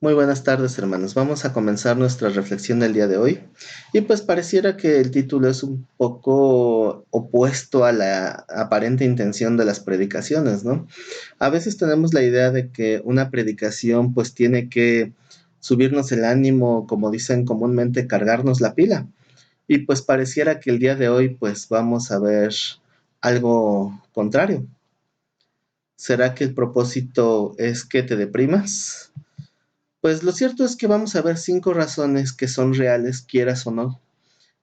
Muy buenas tardes, hermanos. Vamos a comenzar nuestra reflexión del día de hoy. Y pues pareciera que el título es un poco opuesto a la aparente intención de las predicaciones, ¿no? A veces tenemos la idea de que una predicación pues tiene que subirnos el ánimo, como dicen comúnmente, cargarnos la pila. Y pues pareciera que el día de hoy pues vamos a ver algo contrario. ¿Será que el propósito es que te deprimas? Pues lo cierto es que vamos a ver 5 razones que son reales, quieras o no,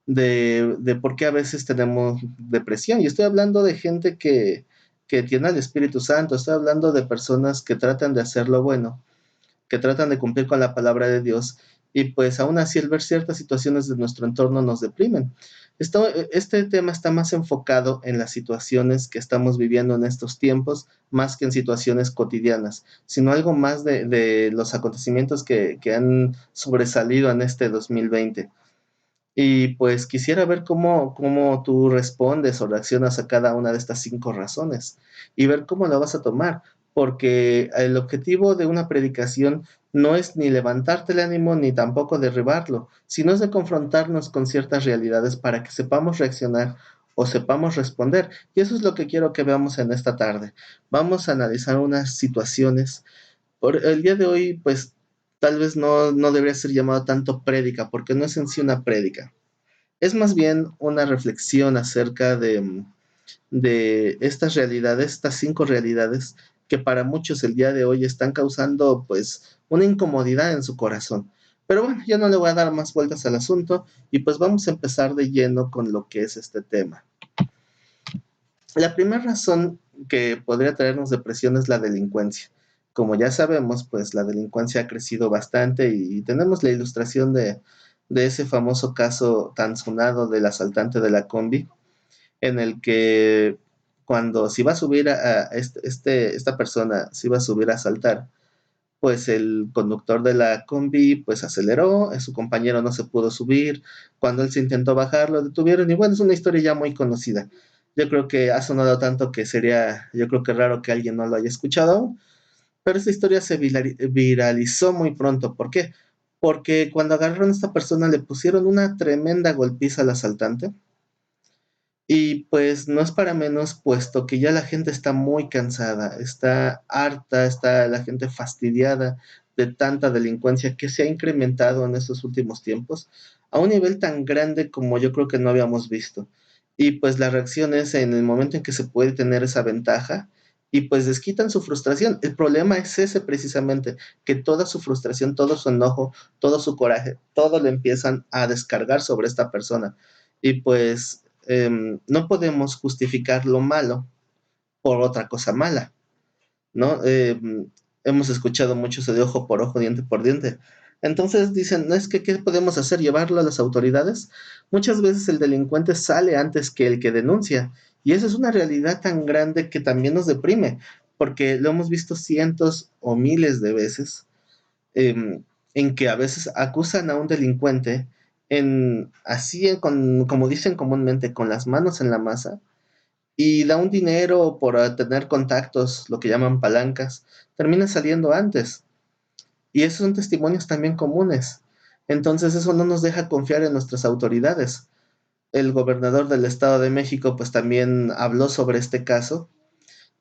de por qué a veces tenemos depresión. Y estoy hablando de gente que tiene al Espíritu Santo, estoy hablando de personas que tratan de hacer lo bueno, que tratan de cumplir con la palabra de Dios y pues aún así el ver ciertas situaciones de nuestro entorno nos deprimen. Este tema está más enfocado en las situaciones que estamos viviendo en estos tiempos, más que en situaciones cotidianas, sino algo más de los acontecimientos que han sobresalido en este 2020. Y pues quisiera ver cómo tú respondes o reaccionas a cada una de estas 5 razones y ver cómo la vas a tomar, porque el objetivo de una predicación no es ni levantarte el ánimo ni tampoco derribarlo, sino es de confrontarnos con ciertas realidades para que sepamos reaccionar o sepamos responder. Y eso es lo que quiero que veamos en esta tarde. Vamos a analizar unas situaciones. Por el día de hoy, pues tal vez no debería ser llamado tanto prédica, porque no es en sí una prédica, es más bien una reflexión acerca de estas realidades, estas 5 realidades que para muchos el día de hoy están causando pues una incomodidad en su corazón. Pero bueno, ya no le voy a dar más vueltas al asunto y pues vamos a empezar de lleno con lo que es este tema. La primera razón que podría traernos depresión es la delincuencia. Como ya sabemos, pues la delincuencia ha crecido bastante y tenemos la ilustración de ese famoso caso tan sonado del asaltante de la combi, en el que cuando se iba a subir esta persona se iba a subir a asaltar, pues el conductor de la combi pues aceleró, su compañero no se pudo subir, cuando él se intentó bajar lo detuvieron y bueno, es una historia ya muy conocida. Yo creo que ha sonado tanto que sería, yo creo que raro que alguien no lo haya escuchado, pero esta historia se viralizó muy pronto. ¿Por qué? Porque cuando agarraron a esta persona le pusieron una tremenda golpiza al asaltante. Y pues no es para menos, puesto que ya la gente está muy cansada, está harta, está la gente fastidiada de tanta delincuencia que se ha incrementado en estos últimos tiempos a un nivel tan grande como yo creo que no habíamos visto. Y pues la reacción es en el momento en que se puede tener esa ventaja y pues desquitan su frustración. El problema es ese precisamente, que toda su frustración, todo su enojo, todo su coraje, todo lo empiezan a descargar sobre esta persona. Y pues no podemos justificar lo malo por otra cosa mala, ¿no? Hemos escuchado mucho eso de ojo por ojo, diente por diente. Entonces dicen, ¿no es que qué podemos hacer? ¿Llevarlo a las autoridades? Muchas veces el delincuente sale antes que el que denuncia. Y eso es una realidad tan grande que también nos deprime, porque lo hemos visto cientos o miles de veces, eh, en que a veces acusan a un delincuente como dicen comúnmente, con las manos en la masa, y da un dinero por tener contactos, lo que llaman palancas, termina saliendo antes. Y esos son testimonios también comunes. Entonces eso no nos deja confiar en nuestras autoridades. El gobernador del Estado de México pues también habló sobre este caso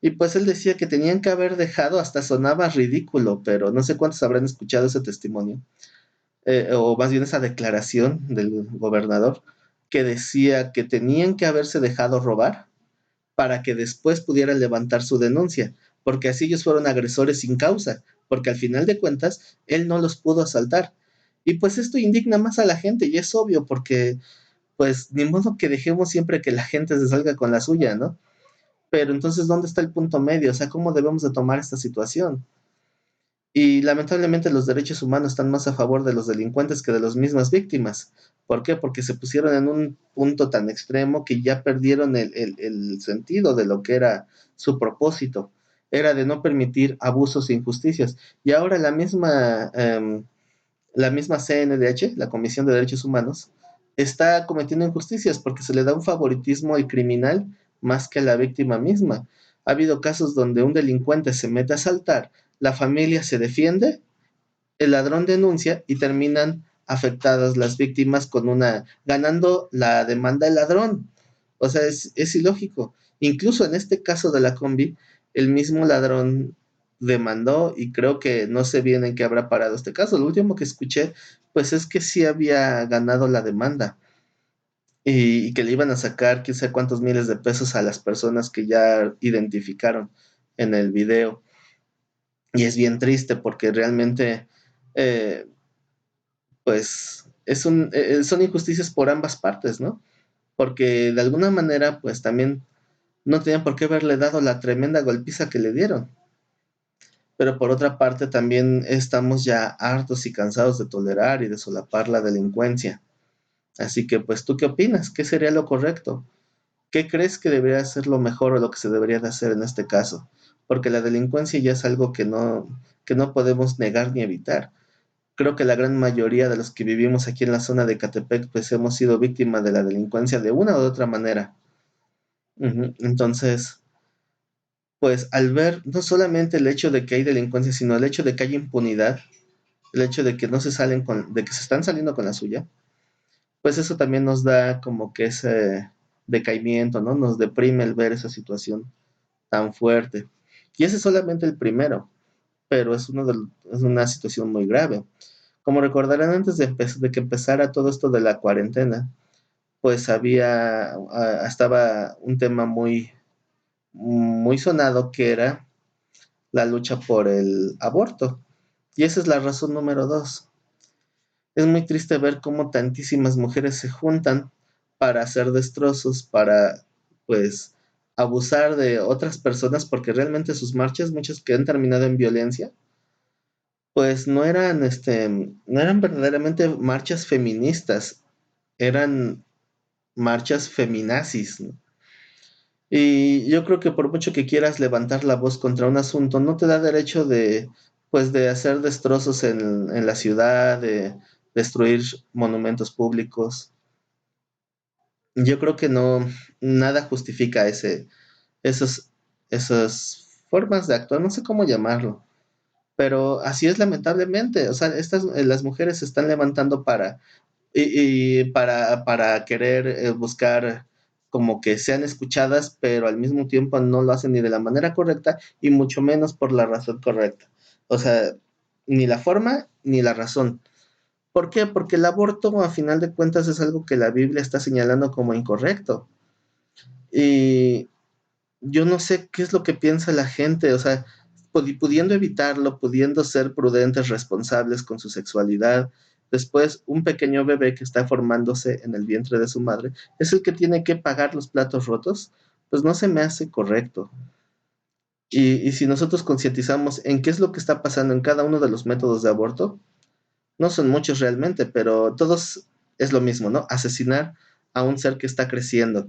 y pues él decía que tenían que haber dejado, hasta sonaba ridículo, pero no sé cuántos habrán escuchado ese testimonio, o más bien esa declaración del gobernador, que decía que tenían que haberse dejado robar para que después pudieran levantar su denuncia, porque así ellos fueron agresores sin causa, porque al final de cuentas él no los pudo asaltar. Y pues esto indigna más a la gente y es obvio porque pues ni modo que dejemos siempre que la gente se salga con la suya, ¿no? Pero entonces, ¿dónde está el punto medio? O sea, ¿cómo debemos de tomar esta situación? Y lamentablemente los derechos humanos están más a favor de los delincuentes que de las mismas víctimas. ¿Por qué? Porque se pusieron en un punto tan extremo que ya perdieron el sentido de lo que era su propósito. Era de no permitir abusos e injusticias. Y ahora la misma CNDH, la Comisión de Derechos Humanos, está cometiendo injusticias porque se le da un favoritismo al criminal más que a la víctima misma. Ha habido casos donde un delincuente se mete a asaltar, la familia se defiende el ladrón denuncia y terminan afectadas las víctimas ganando la demanda del ladrón. O sea, es ilógico. Incluso en este caso de la combi, el mismo ladrón demandó y creo que no sé bien en qué habrá parado este caso. Lo último que escuché, pues es que sí había ganado la demanda y que le iban a sacar quién sabe cuántos miles de pesos a las personas que ya identificaron en el video. Y es bien triste porque realmente, eh, pues, son injusticias por ambas partes, ¿no? Porque de alguna manera, pues también no tenían por qué haberle dado la tremenda golpiza que le dieron. Pero por otra parte, también estamos ya hartos y cansados de tolerar y de solapar la delincuencia. Así que, pues, ¿tú qué opinas? ¿Qué sería lo correcto? ¿Qué crees que debería ser lo mejor o lo que se debería de hacer en este caso? Porque la delincuencia ya es algo que no podemos negar ni evitar. Creo que la gran mayoría de los que vivimos aquí en la zona de Catepec, pues hemos sido víctimas de la delincuencia de una u otra manera. Entonces, pues al ver no solamente el hecho de que hay delincuencia, sino el hecho de que hay impunidad, el hecho de que no se salen de que se están saliendo con la suya, pues eso también nos da como que ese decaimiento, ¿no? Nos deprime el ver esa situación tan fuerte. Y ese es solamente el primero, pero es una situación muy grave. Como recordarán antes de que empezara todo esto de la cuarentena, pues estaba un tema muy sonado que era la lucha por el aborto. Y esa es la razón número dos. Es muy triste ver cómo tantísimas mujeres se juntan para hacer destrozos, para pues abusar de otras personas, porque realmente sus marchas, muchas que han terminado en violencia, pues no eran verdaderamente marchas feministas, eran marchas feminazis, ¿no? Y yo creo que por mucho que quieras levantar la voz contra un asunto, no te da derecho pues, de hacer destrozos en la ciudad, de destruir monumentos públicos. Yo creo que nada justifica esos, esas formas de actuar, no sé cómo llamarlo, pero así es lamentablemente. O sea, las mujeres se están levantando para querer buscar como que sean escuchadas, pero al mismo tiempo no lo hacen ni de la manera correcta y mucho menos por la razón correcta. O sea, ni la forma ni la razón. ¿Por qué? Porque el aborto, a final de cuentas, es algo que la Biblia está señalando como incorrecto. Y yo no sé qué es lo que piensa la gente, o sea, pudiendo evitarlo, pudiendo ser prudentes, responsables con su sexualidad. Después, un pequeño bebé que está formándose en el vientre de su madre es el que tiene que pagar los platos rotos, pues no se me hace correcto. Y si nosotros concientizamos en qué es lo que está pasando en cada uno de los métodos de aborto, no son muchos realmente, pero todos es lo mismo, ¿no? Asesinar a un ser que está creciendo.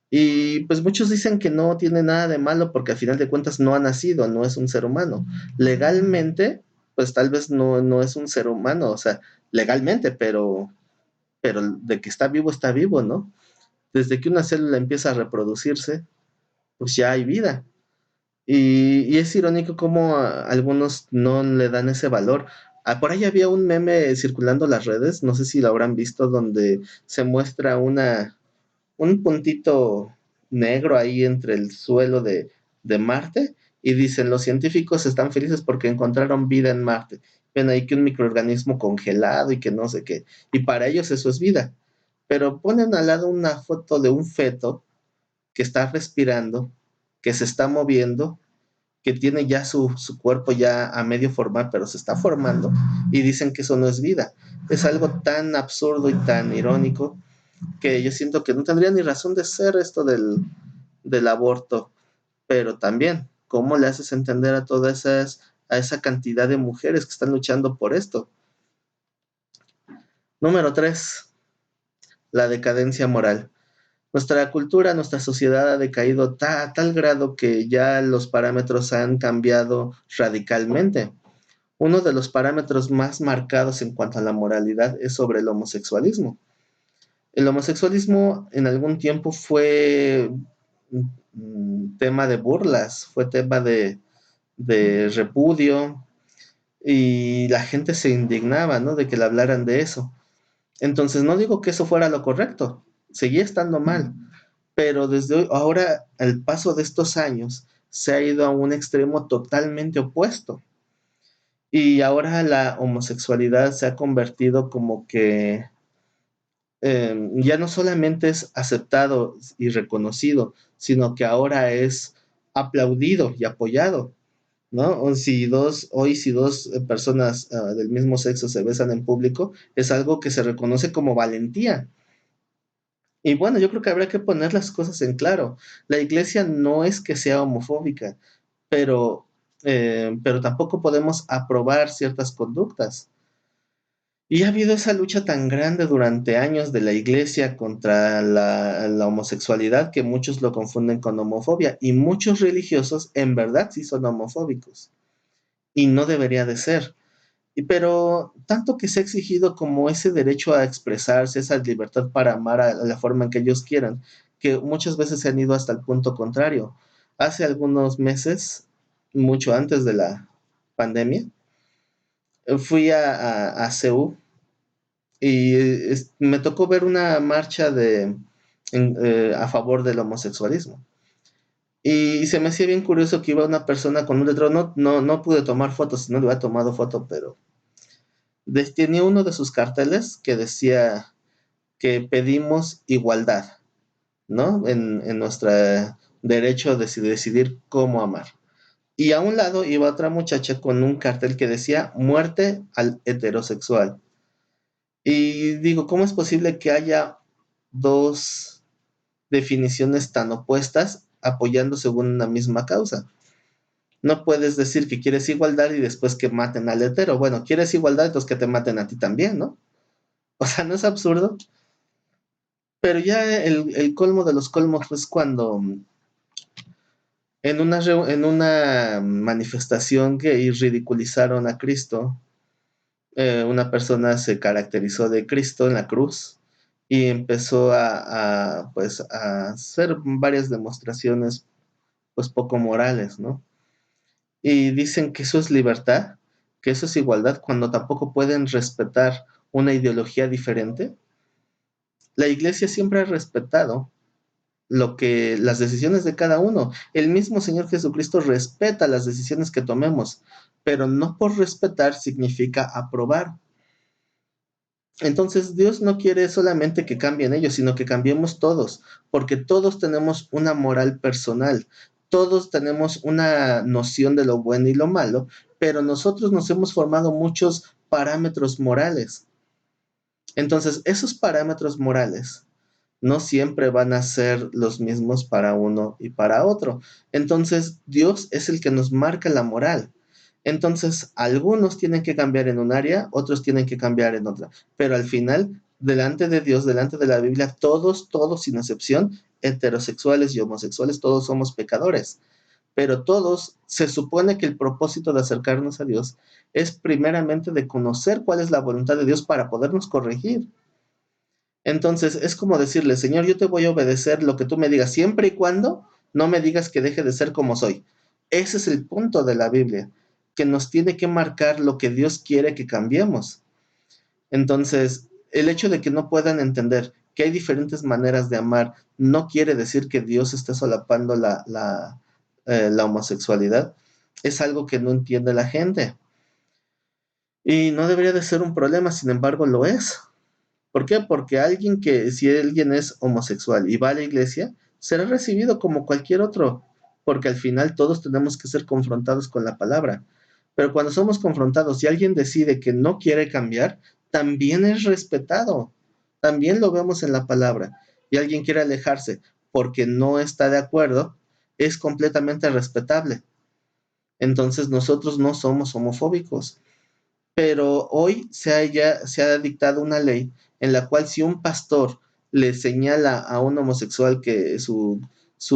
Y pues muchos dicen que no tiene nada de malo porque al final de cuentas no ha nacido, no es un ser humano. Legalmente, pues tal vez no es un ser humano, o sea, legalmente, pero de que está vivo, ¿no? Desde que una célula empieza a reproducirse, pues ya hay vida. Y es irónico cómo algunos no le dan ese valor. Por ahí había un meme circulando las redes, no sé si lo habrán visto, donde se muestra un puntito negro ahí entre el suelo de Marte y dicen, los científicos están felices porque encontraron vida en Marte. Ven ahí que un microorganismo congelado y que no sé qué. Y para ellos eso es vida. Pero ponen al lado una foto de un feto que está respirando, que se está moviendo, que tiene ya su cuerpo ya a medio formar, pero se está formando, y dicen que eso no es vida. Es algo tan absurdo y tan irónico que yo siento que no tendría ni razón de ser esto del aborto, pero también, ¿cómo le haces entender a esa cantidad de mujeres que están luchando por esto? Número 3, la decadencia moral. Nuestra cultura, nuestra sociedad ha decaído a tal grado que ya los parámetros han cambiado radicalmente. Uno de los parámetros más marcados en cuanto a la moralidad es sobre el homosexualismo. El homosexualismo en algún tiempo fue tema de burlas, fue tema de repudio, y la gente se indignaba, ¿no? De que le hablaran de eso. Entonces, no digo que eso fuera lo correcto, seguía estando mal, pero desde hoy, ahora, el paso de estos años, se ha ido a un extremo totalmente opuesto. Y ahora la homosexualidad se ha convertido como que ya no solamente es aceptado y reconocido, sino que ahora es aplaudido y apoyado, ¿no? Si dos personas del mismo sexo se besan en público, es algo que se reconoce como valentía. Y bueno, yo creo que habría que poner las cosas en claro. La iglesia no es que sea homofóbica, pero tampoco podemos aprobar ciertas conductas. Y ha habido esa lucha tan grande durante años de la iglesia contra la homosexualidad que muchos lo confunden con homofobia. Y muchos religiosos en verdad sí son homofóbicos. Y no debería de ser. Pero tanto que se ha exigido como ese derecho a expresarse, esa libertad para amar a la forma en que ellos quieran, que muchas veces se han ido hasta el punto contrario. Hace algunos meses, mucho antes de la pandemia, fui a Seúl y me tocó ver una marcha a favor del homosexualismo. Y se me hacía bien curioso que iba una persona con un letrero, no pude tomar fotos, si no le hubiera tomado foto, pero tenía uno de sus carteles que decía que pedimos igualdad, ¿no? En nuestro derecho de decidir cómo amar. Y a un lado iba otra muchacha con un cartel que decía muerte al heterosexual. Y digo, ¿cómo es posible que haya dos definiciones tan opuestas apoyando según una misma causa? No puedes decir que quieres igualdad y después que maten al hetero. Bueno, quieres igualdad, entonces que te maten a ti también, ¿no? O sea, ¿no es absurdo? Pero ya el colmo de los colmos es cuando en una manifestación gay ridiculizaron a Cristo. Una persona se caracterizó de Cristo en la cruz y empezó pues, a hacer varias demostraciones pues poco morales, ¿no? Y dicen que eso es libertad, que eso es igualdad, cuando tampoco pueden respetar una ideología diferente. La iglesia siempre ha respetado las decisiones de cada uno. El mismo Señor Jesucristo respeta las decisiones que tomemos, pero no por respetar significa aprobar. Entonces Dios no quiere solamente que cambien ellos, sino que cambiemos todos, porque todos tenemos una moral personal, todos tenemos una noción de lo bueno y lo malo, pero nosotros nos hemos formado muchos parámetros morales. Entonces, esos parámetros morales no siempre van a ser los mismos para uno y para otro. Entonces, Dios es el que nos marca la moral. Entonces, algunos tienen que cambiar en un área, otros tienen que cambiar en otra. Pero al final, delante de Dios, delante de la Biblia, todos sin excepción, heterosexuales y homosexuales, todos somos pecadores. Pero todos, se supone que el propósito de acercarnos a Dios es primeramente de conocer cuál es la voluntad de Dios para podernos corregir. Entonces es como decirle, Señor, yo te voy a obedecer lo que tú me digas, siempre y cuando no me digas que deje de ser como soy. Ese es el punto de la Biblia, que nos tiene que marcar lo que Dios quiere que cambiemos. Entonces, el hecho de que no puedan entender que hay diferentes maneras de amar no quiere decir que Dios esté solapando la homosexualidad. Es algo que no entiende la gente. Y no debería de ser un problema, sin embargo lo es. ¿Por qué? Porque si alguien es homosexual y va a la iglesia, será recibido como cualquier otro, porque al final todos tenemos que ser confrontados con la palabra. Pero cuando somos confrontados y alguien decide que no quiere cambiar, también es respetado. También lo vemos en la palabra. Y alguien quiere alejarse porque no está de acuerdo, es completamente respetable. Entonces nosotros no somos homofóbicos, pero hoy se ha dictado una ley en la cual si un pastor le señala a un homosexual que su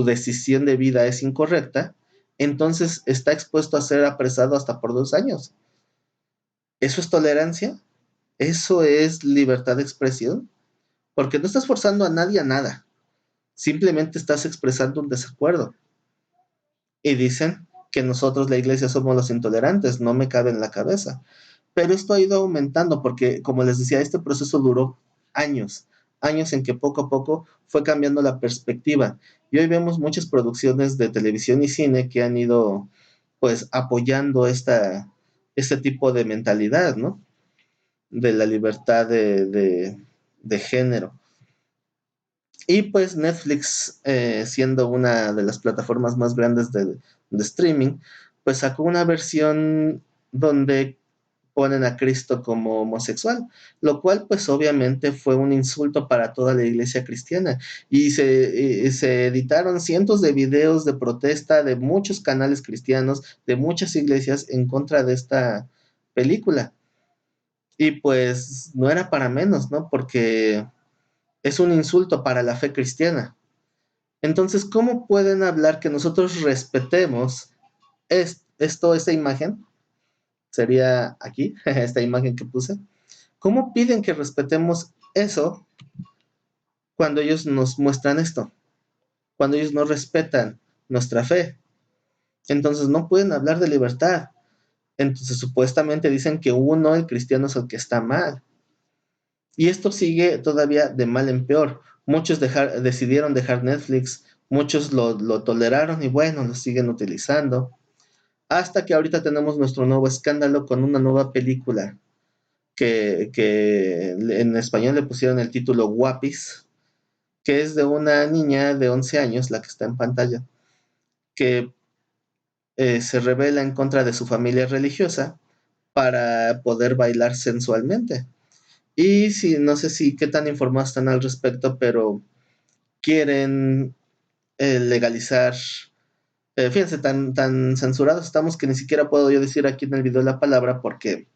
decisión de vida es incorrecta, entonces está expuesto a ser apresado hasta por 2 años. ¿Eso es tolerancia? ¿Eso es libertad de expresión? Porque no estás forzando a nadie a nada, simplemente estás expresando un desacuerdo. Y dicen que nosotros, la iglesia, somos los intolerantes, no me cabe en la cabeza. Pero esto ha ido aumentando porque, como les decía, este proceso duró años, años en que poco a poco fue cambiando la perspectiva. Y hoy vemos muchas producciones de televisión y cine que han ido pues apoyando este tipo de mentalidad, ¿no? De la libertad de género. Y pues Netflix, siendo una de las plataformas más grandes de streaming, pues sacó una versión donde ponen a Cristo como homosexual, lo cual pues obviamente fue un insulto para toda la iglesia cristiana. Se editaron cientos de videos de protesta de muchos canales cristianos, de muchas iglesias en contra de esta película. Y pues no era para menos, ¿no? Porque es un insulto para la fe cristiana. Entonces, ¿cómo pueden hablar que nosotros respetemos esta imagen? Sería aquí, esta imagen que puse. ¿Cómo piden que respetemos eso cuando ellos nos muestran esto? Cuando ellos no respetan nuestra fe. Entonces no pueden hablar de libertad. Entonces supuestamente dicen que uno, el cristiano, es el que está mal. Y esto sigue todavía de mal en peor. Muchos decidieron dejar Netflix, muchos lo toleraron y bueno, lo siguen utilizando. Hasta que ahorita tenemos nuestro nuevo escándalo con una nueva película que en español le pusieron el título Guapis, que es de una niña de 11 años, la que está en pantalla, que se rebela en contra de su familia religiosa para poder bailar sensualmente. Y si, no sé si qué tan informados están al respecto, pero quieren legalizar. Fíjense, tan censurados estamos que ni siquiera puedo yo decir aquí en el video la palabra porque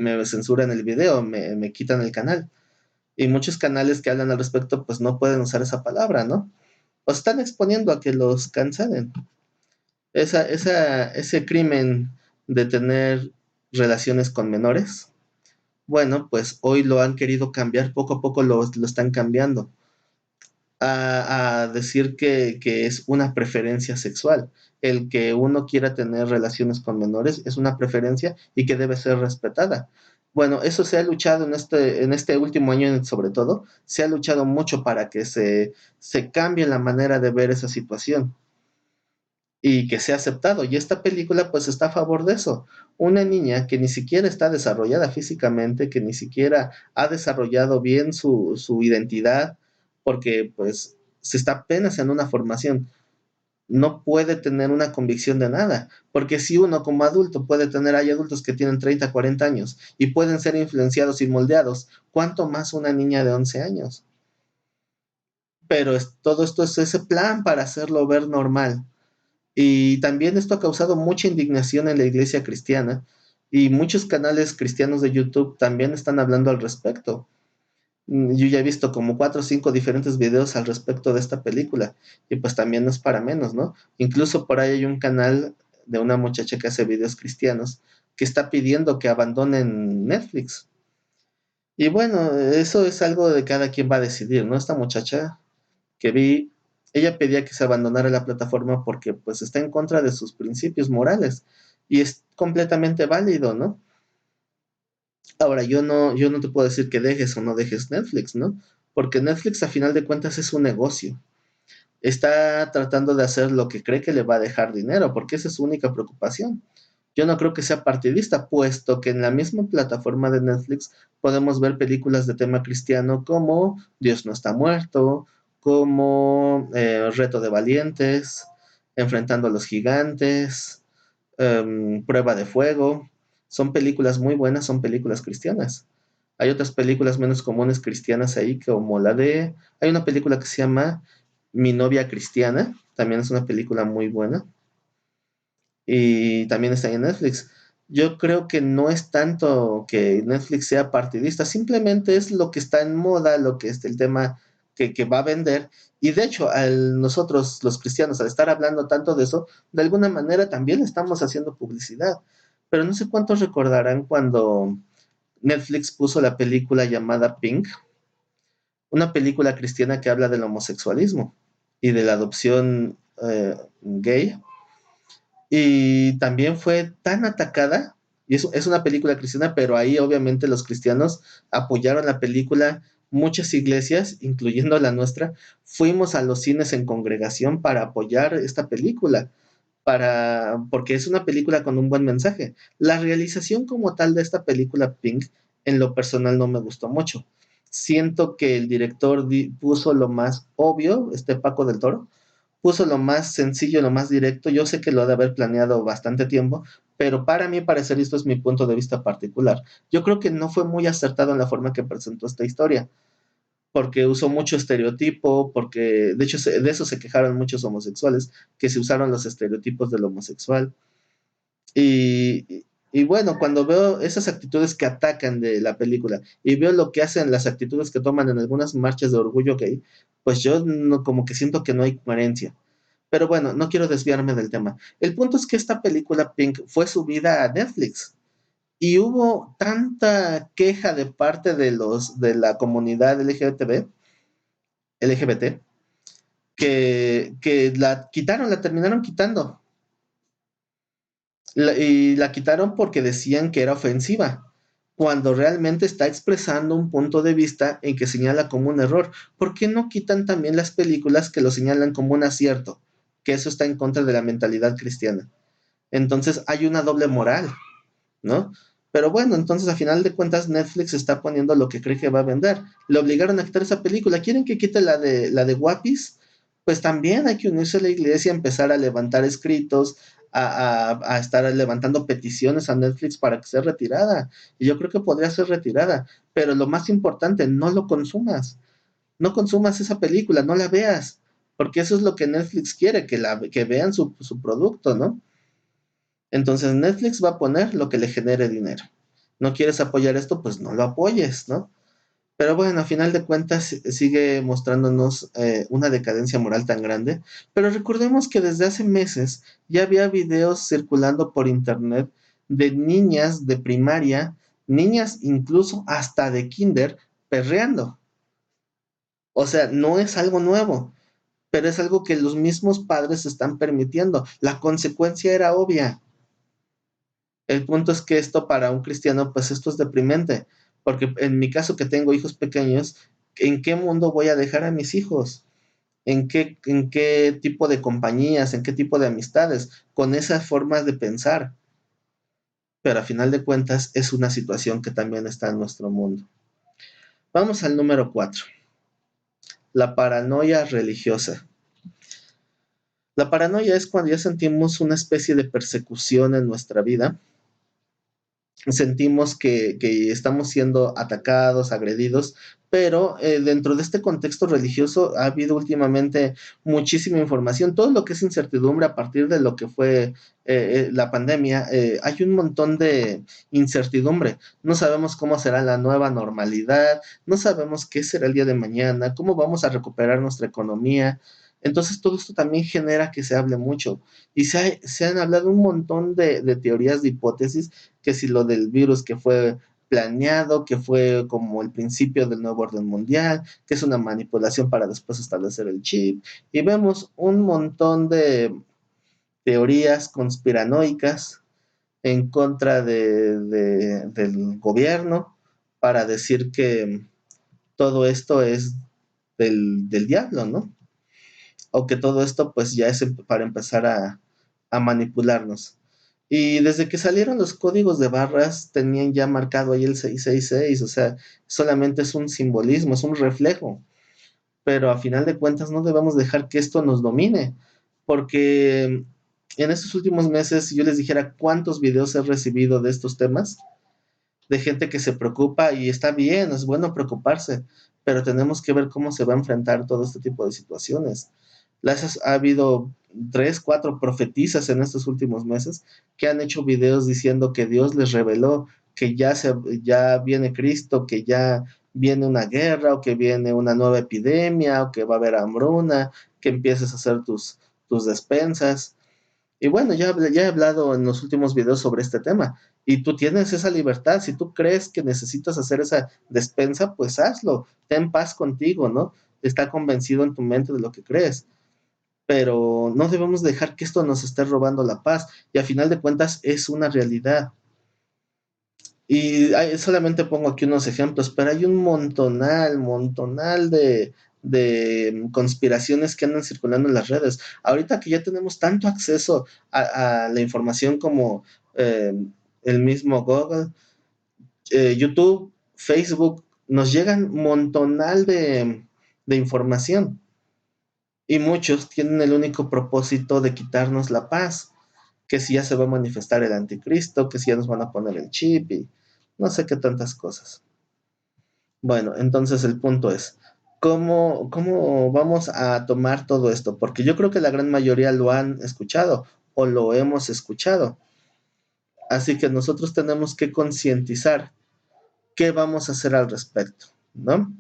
me censuran el video, me quitan el canal. Y muchos canales que hablan al respecto, pues no pueden usar esa palabra, ¿no? O están exponiendo a que los cancelen. Ese crimen de tener relaciones con menores, bueno, pues hoy lo han querido cambiar, poco a poco lo están cambiando a decir que es una preferencia sexual. El que uno quiera tener relaciones con menores es una preferencia y que debe ser respetada. Bueno, eso se ha luchado en este último año, sobre todo, se ha luchado mucho para que se cambie la manera de ver esa situación y que sea aceptado. Y esta película pues está a favor de eso. Una niña que ni siquiera está desarrollada físicamente, que ni siquiera ha desarrollado bien su identidad, porque pues se está apenas en una formación, no puede tener una convicción de nada, porque si uno como adulto puede tener, hay adultos que tienen 30, 40 años y pueden ser influenciados y moldeados, ¿cuánto más una niña de 11 años? Pero todo esto es ese plan para hacerlo ver normal. Y también esto ha causado mucha indignación en la iglesia cristiana y muchos canales cristianos de YouTube también están hablando al respecto. Yo ya he visto como 4 o 5 diferentes videos al respecto de esta película y pues también no es para menos, ¿no? Incluso por ahí hay un canal de una muchacha que hace videos cristianos que está pidiendo que abandonen Netflix. Y bueno, eso es algo de cada quien va a decidir, ¿no? Esta muchacha que vi, ella pedía que se abandonara la plataforma porque pues está en contra de sus principios morales y es completamente válido, ¿no? Ahora, yo no te puedo decir que dejes o no dejes Netflix, ¿no? Porque Netflix a final de cuentas es un negocio. Está tratando de hacer lo que cree que le va a dejar dinero, porque esa es su única preocupación. Yo no creo que sea partidista, puesto que en la misma plataforma de Netflix podemos ver películas de tema cristiano como Dios no está muerto, como Reto de Valientes, Enfrentando a los Gigantes, Prueba de Fuego. Son películas muy buenas, son películas cristianas. Hay otras películas menos comunes cristianas ahí, como la de... Hay una película que se llama Mi novia cristiana, también es una película muy buena y también está en Netflix. Yo creo que no es tanto que Netflix sea partidista, simplemente es lo que está en moda, lo que es el tema que va a vender. Y de hecho, nosotros los cristianos, al estar hablando tanto de eso, de alguna manera también estamos haciendo publicidad. Pero no sé cuántos recordarán cuando Netflix puso la película llamada Pink, una película cristiana que habla del homosexualismo y de la adopción gay. y también fue tan atacada, y es una película cristiana, pero ahí obviamente los cristianos apoyaron la película, muchas iglesias, incluyendo la nuestra, fuimos a los cines en congregación para apoyar esta película, porque es una película con un buen mensaje. La realización como tal de esta película Pink, en lo personal no me gustó mucho. Siento que el director puso lo más obvio, Paco del Toro, puso lo más sencillo, lo más directo. Yo sé que lo ha de haber planeado bastante tiempo, pero para mí parecer, esto es mi punto de vista particular. Yo creo que no fue muy acertado en la forma que presentó esta historia, porque usó mucho estereotipo, porque de hecho de eso se quejaron muchos homosexuales, que se usaron los estereotipos del homosexual. Y bueno, cuando veo esas actitudes que atacan de la película y veo lo que hacen, las actitudes que toman en algunas marchas de orgullo gay, pues yo no, como que siento que no hay coherencia. Pero bueno, no quiero desviarme del tema. El punto es que esta película Pink fue subida a Netflix y hubo tanta queja de parte de la comunidad LGBT que la quitaron, la terminaron quitando. Y la quitaron porque decían que era ofensiva, cuando realmente está expresando un punto de vista en que señala como un error. ¿Por qué no quitan también las películas que lo señalan como un acierto? Que eso está en contra de la mentalidad cristiana. Entonces hay una doble moral, ¿no? Pero bueno, entonces a final de cuentas Netflix está poniendo lo que cree que va a vender. Le obligaron a quitar esa película. ¿Quieren que quite la de Guapis? Pues también hay que unirse a la iglesia, empezar a levantar escritos, a estar levantando peticiones a Netflix para que sea retirada. Y yo creo que podría ser retirada. Pero lo más importante, no lo consumas. No consumas esa película, no la veas. Porque eso es lo que Netflix quiere, que vean su producto, ¿no? Entonces Netflix va a poner lo que le genere dinero. ¿No quieres apoyar esto? Pues no lo apoyes, ¿no? Pero bueno, a final de cuentas sigue mostrándonos una decadencia moral tan grande. Pero recordemos que desde hace meses ya había videos circulando por internet de niñas de primaria, niñas incluso hasta de kinder, perreando. O sea, no es algo nuevo, pero es algo que los mismos padres están permitiendo. La consecuencia era obvia. El punto es que esto para un cristiano, pues esto es deprimente, porque en mi caso que tengo hijos pequeños, ¿en qué mundo voy a dejar a mis hijos? ¿En qué tipo de compañías, en qué tipo de amistades, con esas formas de pensar? Pero a final de cuentas es una situación que también está en nuestro mundo. Vamos al número 4, la paranoia religiosa. La paranoia es cuando ya sentimos una especie de persecución en nuestra vida, sentimos que estamos siendo atacados, agredidos, pero dentro de este contexto religioso ha habido últimamente muchísima información, todo lo que es incertidumbre a partir de lo que fue la pandemia, hay un montón de incertidumbre, no sabemos cómo será la nueva normalidad, no sabemos qué será el día de mañana, cómo vamos a recuperar nuestra economía, entonces todo esto también genera que se hable mucho y se han hablado un montón de teorías, de hipótesis, que si lo del virus que fue planeado, que fue como el principio del nuevo orden mundial, que es una manipulación para después establecer el chip. Y vemos un montón de teorías conspiranoicas en contra del gobierno para decir que todo esto es del diablo, ¿no? O que todo esto pues ya es para empezar a manipularnos. Y desde que salieron los códigos de barras, tenían ya marcado ahí el 666, o sea, solamente es un simbolismo, es un reflejo, pero a final de cuentas no debemos dejar que esto nos domine, porque en estos últimos meses, si yo les dijera cuántos videos he recibido de estos temas, de gente que se preocupa y está bien, es bueno preocuparse, pero tenemos que ver cómo se va a enfrentar todo este tipo de situaciones. Ha habido 3, 4 profetisas en estos últimos meses que han hecho videos diciendo que Dios les reveló que ya viene Cristo, que ya viene una guerra o que viene una nueva epidemia o que va a haber hambruna, que empieces a hacer tus despensas. Y bueno, ya he hablado en los últimos videos sobre este tema. Y tú tienes esa libertad. Si tú crees que necesitas hacer esa despensa, pues hazlo. Ten paz contigo, ¿no? Está convencido en tu mente de lo que crees. pero no debemos dejar que esto nos esté robando la paz, y a final de cuentas es una realidad. Y solamente pongo aquí unos ejemplos, pero hay un montonal de conspiraciones que andan circulando en las redes. Ahorita que ya tenemos tanto acceso a la información como eh, el mismo Google, YouTube, Facebook, nos llegan montonal de información, y muchos tienen el único propósito de quitarnos la paz, que si ya se va a manifestar el anticristo, que si ya nos van a poner el chip y no sé qué tantas cosas. Bueno, entonces el punto es, ¿cómo vamos a tomar todo esto? Porque yo creo que la gran mayoría lo han escuchado o lo hemos escuchado. Así que nosotros tenemos que concientizar qué vamos a hacer al respecto, ¿no?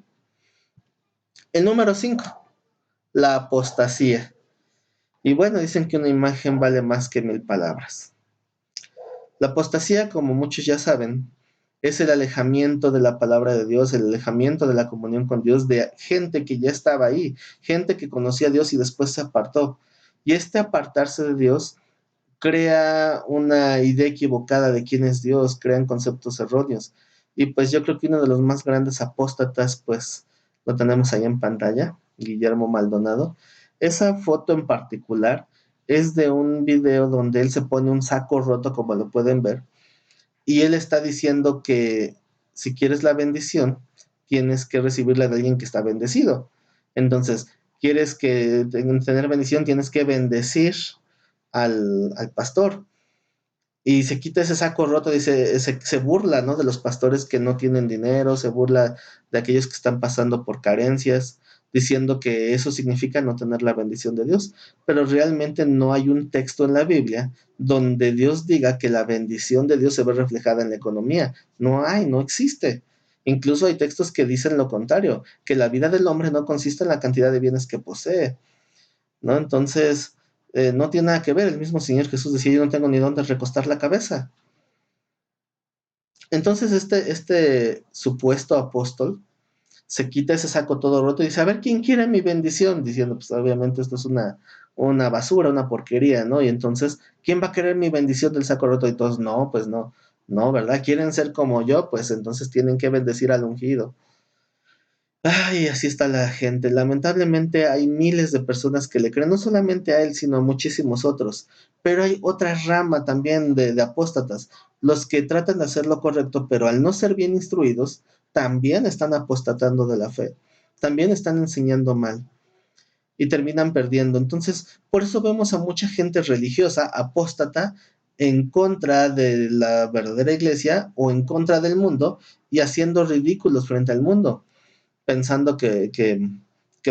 El número 5, la apostasía. Y bueno, dicen que una imagen vale más que 1000 palabras. La apostasía, como muchos ya saben, es el alejamiento de la palabra de Dios, el alejamiento de la comunión con Dios de gente que ya estaba ahí, gente que conocía a Dios y después se apartó. Y este apartarse de Dios crea una idea equivocada de quién es Dios, crean conceptos erróneos. Y pues yo creo que uno de los más grandes apóstatas, pues lo tenemos ahí en pantalla, Guillermo Maldonado. Esa foto en particular es de un video donde él se pone un saco roto, como lo pueden ver, y él está diciendo que si quieres la bendición, tienes que recibirla de alguien que está bendecido. Entonces, quieres que tener bendición, tienes que bendecir al pastor. Y se quita ese saco roto, dice, se burla, ¿no? De los pastores que no tienen dinero, se burla de aquellos que están pasando por carencias, diciendo que eso significa no tener la bendición de Dios. Pero realmente no hay un texto en la Biblia donde Dios diga que la bendición de Dios se ve reflejada en la economía. No hay, no existe. Incluso hay textos que dicen lo contrario, que la vida del hombre no consiste en la cantidad de bienes que posee, ¿no? Entonces, no tiene nada que ver. El mismo Señor Jesús decía, yo no tengo ni dónde recostar la cabeza. Entonces, este supuesto apóstol se quita ese saco todo roto y dice, a ver, ¿quién quiere mi bendición? Diciendo, pues obviamente esto es una basura, una porquería, ¿no? Y entonces, ¿quién va a querer mi bendición del saco roto? Y todos, no, pues no, no, ¿verdad? ¿Quieren ser como yo? Pues entonces tienen que bendecir al ungido. Ay, así está la gente. Lamentablemente hay miles de personas que le creen, no solamente a él, sino a muchísimos otros. Pero hay otra rama también de apóstatas, los que tratan de hacer lo correcto, pero al no ser bien instruidos, también están apostatando de la fe, también están enseñando mal y terminan perdiendo. Entonces, por eso vemos a mucha gente religiosa apóstata en contra de la verdadera iglesia o en contra del mundo y haciendo ridículos frente al mundo, pensando que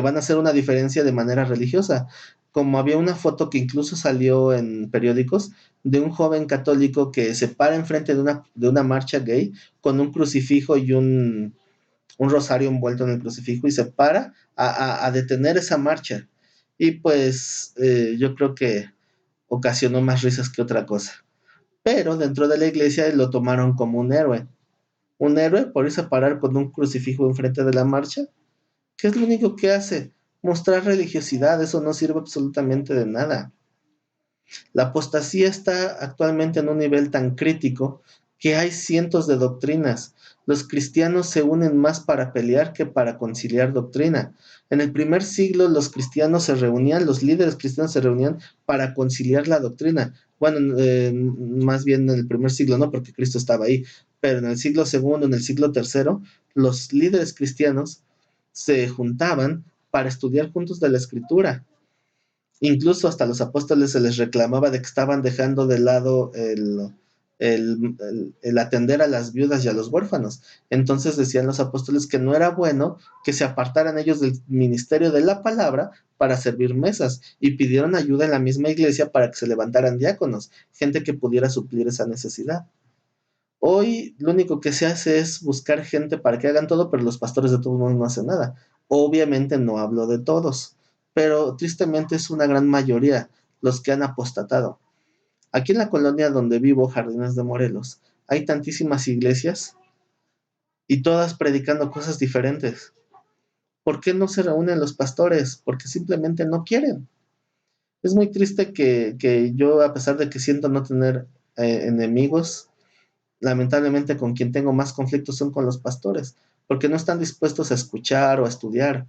van a hacer una diferencia de manera religiosa. Como había una foto que incluso salió en periódicos de un joven católico que se para enfrente de una marcha gay con un crucifijo y un rosario envuelto en el crucifijo y se para a detener esa marcha. Y pues yo creo que ocasionó más risas que otra cosa. Pero dentro de la iglesia lo tomaron como un héroe por irse a parar con un crucifijo enfrente de la marcha. ¿Qué es lo único que hace? Mostrar religiosidad, eso no sirve absolutamente de nada. La apostasía está actualmente en un nivel tan crítico que hay cientos de doctrinas. Los cristianos se unen más para pelear que para conciliar doctrina. En el primer siglo los cristianos se reunían, los líderes cristianos se reunían para conciliar la doctrina. Bueno, más bien en el primer siglo no, porque Cristo estaba ahí, pero en el siglo segundo, en el siglo tercero, los líderes cristianos se juntaban para estudiar juntos de la escritura. Incluso hasta los apóstoles se les reclamaba de que estaban dejando de lado el atender a las viudas y a los huérfanos. Entonces decían los apóstoles que no era bueno que se apartaran ellos del ministerio de la palabra para servir mesas, y pidieron ayuda en la misma iglesia para que se levantaran diáconos, gente que pudiera suplir esa necesidad. Hoy lo único que se hace es buscar gente para que hagan todo, pero los pastores de todos modos no hacen nada. Obviamente no hablo de todos, pero tristemente es una gran mayoría los que han apostatado. Aquí en la colonia donde vivo, Jardines de Morelos, hay tantísimas iglesias y todas predicando cosas diferentes. ¿Por qué no se reúnen los pastores? Porque simplemente no quieren. Es muy triste que yo, a pesar de que siento no tener enemigos, lamentablemente con quien tengo más conflictos son con los pastores, porque no están dispuestos a escuchar o a estudiar.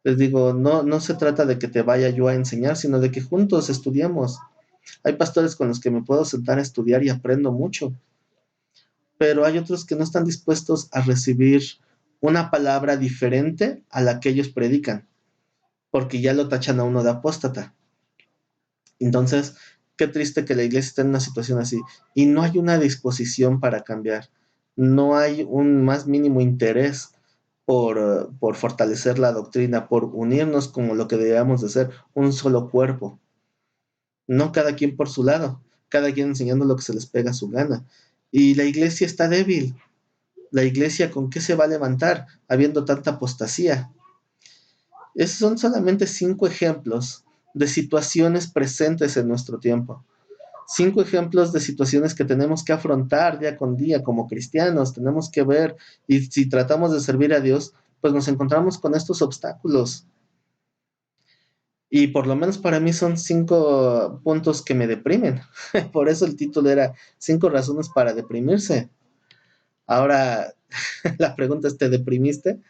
Les digo, no, no se trata de que te vaya yo a enseñar, sino de que juntos estudiemos. Hay pastores con los que me puedo sentar a estudiar y aprendo mucho, pero hay otros que no están dispuestos a recibir una palabra diferente a la que ellos predican, porque ya lo tachan a uno de apóstata. Entonces, qué triste que la iglesia esté en una situación así y no hay una disposición para cambiar, no hay un más mínimo interés por fortalecer la doctrina, por unirnos como lo que debíamos de ser, un solo cuerpo, no cada quien por su lado, cada quien enseñando lo que se les pega a su gana. Y la iglesia está débil. La iglesia, ¿con qué se va a levantar habiendo tanta apostasía? Esos son solamente 5 ejemplos de situaciones presentes en nuestro tiempo. 5 ejemplos de situaciones que tenemos que afrontar día con día como cristianos, tenemos que ver, y si tratamos de servir a Dios, pues nos encontramos con estos obstáculos. Y por lo menos para mí son 5 puntos que me deprimen. Por eso el título era 5 razones para deprimirse. Ahora, la pregunta es, ¿te deprimiste?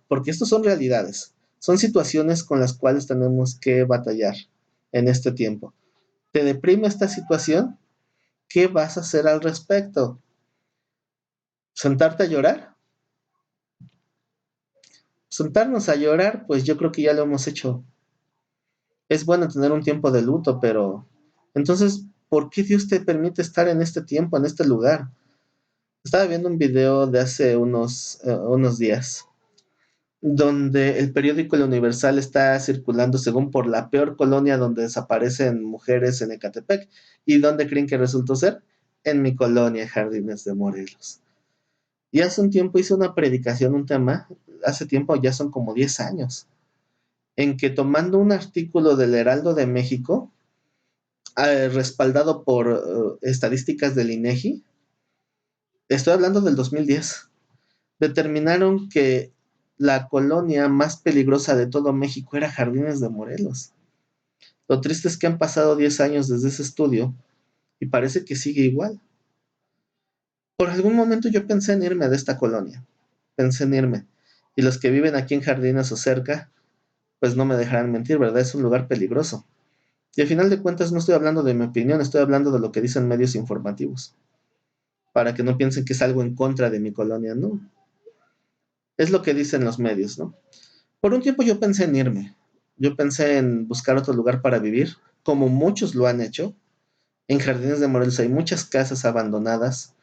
Porque estos son realidades, son situaciones con las cuales tenemos que batallar en este tiempo. ¿Te deprime esta situación? ¿Qué vas a hacer al respecto? ¿Sentarte a llorar? Sentarnos a llorar, pues yo creo que ya lo hemos hecho. Es bueno tener un tiempo de luto, pero entonces, ¿por qué Dios te permite estar en este tiempo, en este lugar? Estaba viendo un video de hace unos días donde el periódico El Universal está circulando según por la peor colonia donde desaparecen mujeres en Ecatepec. ¿Y dónde creen que resultó ser? En mi colonia, Jardines de Morelos. Y hace un tiempo hice una predicación, un tema, hace tiempo, ya son como 10 años, en que tomando un artículo del Heraldo de México, respaldado por estadísticas del INEGI, estoy hablando del 2010, determinaron que la colonia más peligrosa de todo México era Jardines de Morelos. Lo triste es que han pasado 10 años desde ese estudio y parece que sigue igual. Por algún momento yo pensé en irme de esta colonia, pensé en irme. Y los que viven aquí en Jardines o cerca, pues no me dejarán mentir, ¿verdad? Es un lugar peligroso. Y al final de cuentas no estoy hablando de mi opinión, estoy hablando de lo que dicen medios informativos, para que no piensen que es algo en contra de mi colonia, no. Es lo que dicen los medios, ¿no? Por un tiempo yo pensé en irme, yo pensé en buscar otro lugar para vivir, como muchos lo han hecho. En Jardines de Morelos hay muchas casas abandonadas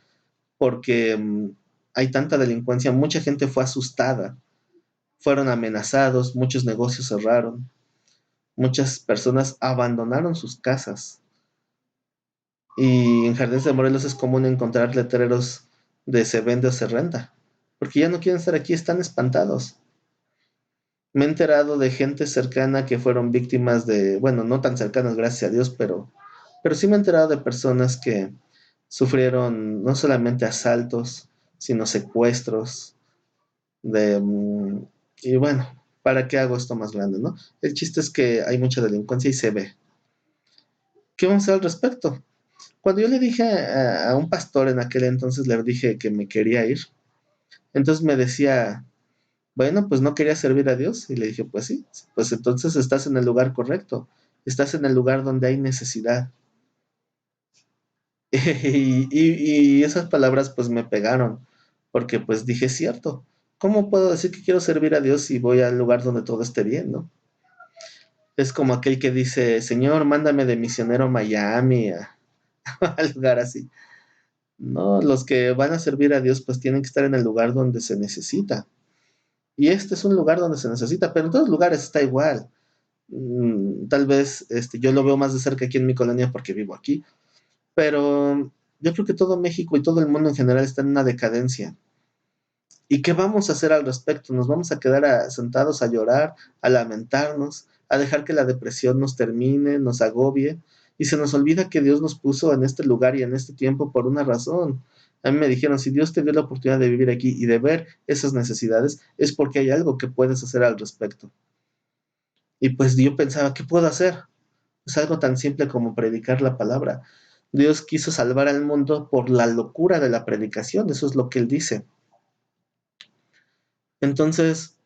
porque hay tanta delincuencia, mucha gente fue asustada, fueron amenazados, muchos negocios cerraron, muchas personas abandonaron sus casas. Y en Jardines de Morelos es común encontrar letreros de se vende o se renta, porque ya no quieren estar aquí, están espantados. Me he enterado de gente cercana que fueron víctimas de, bueno, no tan cercanas, gracias a Dios, pero sí me he enterado de personas que sufrieron no solamente asaltos, sino secuestros, y bueno, ¿para qué hago esto más grande, no? El chiste es que hay mucha delincuencia y se ve. ¿Qué vamos a hacer al respecto? Cuando yo le dije a un pastor en aquel entonces, le dije que me quería ir, entonces me decía, bueno, pues no quería servir a Dios. Y le dije, pues sí, pues entonces estás en el lugar correcto, estás en el lugar donde hay necesidad. Y esas palabras pues me pegaron, porque pues dije, cierto, ¿cómo puedo decir que quiero servir a Dios si voy al lugar donde todo esté bien, no? Es como aquel que dice, Señor, mándame de misionero a Miami, al lugar así. No, los que van a servir a Dios pues tienen que estar en el lugar donde se necesita. Y este es un lugar donde se necesita, pero en todos lugares está igual. Tal vez yo lo veo más de cerca aquí en mi colonia porque vivo aquí, pero yo creo que todo México y todo el mundo en general está en una decadencia. ¿Y qué vamos a hacer al respecto? ¿Nos vamos a quedar sentados a llorar, a lamentarnos, a dejar que la depresión nos termine, nos agobie? Y se nos olvida que Dios nos puso en este lugar y en este tiempo por una razón. A mí me dijeron, si Dios te dio la oportunidad de vivir aquí y de ver esas necesidades, es porque hay algo que puedes hacer al respecto. Y pues yo pensaba, ¿qué puedo hacer? Es algo tan simple como predicar la palabra. Dios quiso salvar al mundo por la locura de la predicación, eso es lo que él dice. Entonces,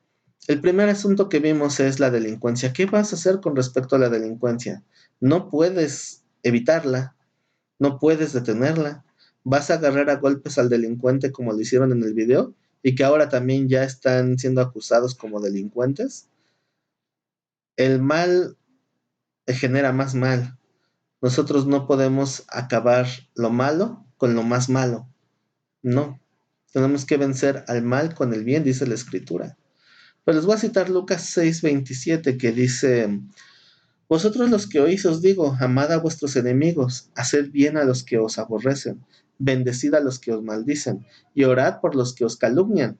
el primer asunto que vimos es la delincuencia. ¿Qué vas a hacer con respecto a la delincuencia? No puedes evitarla, no puedes detenerla. Vas a agarrar a golpes al delincuente como lo hicieron en el video y que ahora también ya están siendo acusados como delincuentes. El mal genera más mal. Nosotros no podemos acabar lo malo con lo más malo. No. Tenemos que vencer al mal con el bien, dice la escritura. Pero les voy a citar Lucas 6:27 que dice, vosotros los que oís os digo, amad a vuestros enemigos, haced bien a los que os aborrecen, bendecid a los que os maldicen, y orad por los que os calumnian.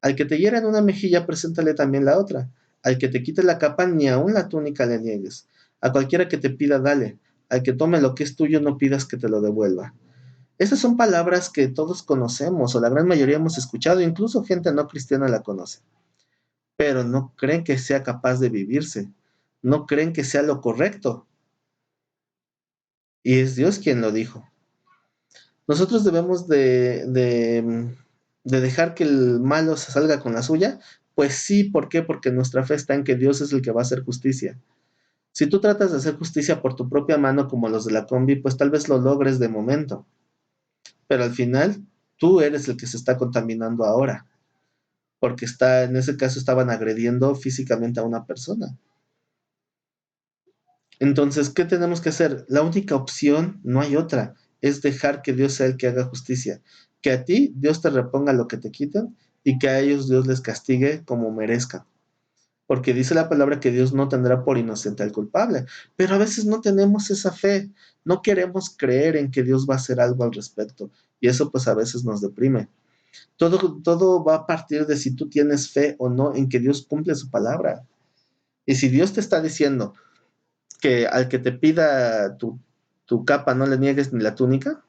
Al que te hiera en una mejilla, preséntale también la otra. Al que te quite la capa, ni aun la túnica le niegues. A cualquiera que te pida, dale. Al que tome lo que es tuyo, no pidas que te lo devuelva. Esas son palabras que todos conocemos, o la gran mayoría hemos escuchado, incluso gente no cristiana la conoce, pero no creen que sea capaz de vivirse, no creen que sea lo correcto, y es Dios quien lo dijo. Nosotros debemos de dejar que el malo se salga con la suya, pues sí, ¿por qué? Porque nuestra fe está en que Dios es el que va a hacer justicia. Si tú tratas de hacer justicia por tu propia mano, como los de la combi, pues tal vez lo logres de momento, pero al final tú eres el que se está contaminando ahora, porque en ese caso estaban agrediendo físicamente a una persona. Entonces, ¿qué tenemos que hacer? La única opción, no hay otra, es dejar que Dios sea el que haga justicia. Que a ti Dios te reponga lo que te quitan y que a ellos Dios les castigue como merezcan. Porque dice la palabra que Dios no tendrá por inocente al culpable. Pero a veces no tenemos esa fe. No queremos creer en que Dios va a hacer algo al respecto. Y eso pues a veces nos deprime. Todo va a partir de si tú tienes fe o no en que Dios cumple su palabra. Y si Dios te está diciendo, que al que te pida tu capa no le niegues ni la túnica,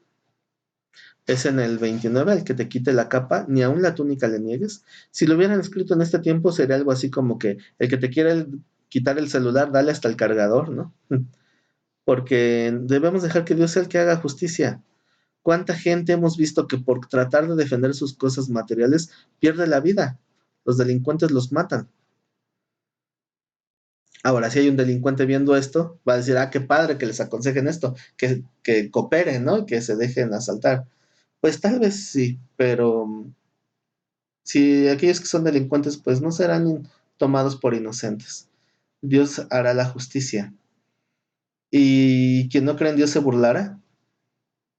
es en el 29, al que te quite la capa, ni aun la túnica le niegues. Si lo hubieran escrito en este tiempo, sería algo así como que el que te quiera quitar el celular, dale hasta el cargador, ¿no? Porque debemos dejar que Dios sea el que haga justicia. ¿Cuánta gente hemos visto que por tratar de defender sus cosas materiales pierde la vida? Los delincuentes los matan. Ahora, si hay un delincuente viendo esto, va a decir, qué padre que les aconsejen esto, que cooperen, ¿no? Y que se dejen asaltar. Pues tal vez sí, pero si aquellos que son delincuentes, pues no serán tomados por inocentes. Dios hará la justicia. Y quien no cree en Dios se burlará,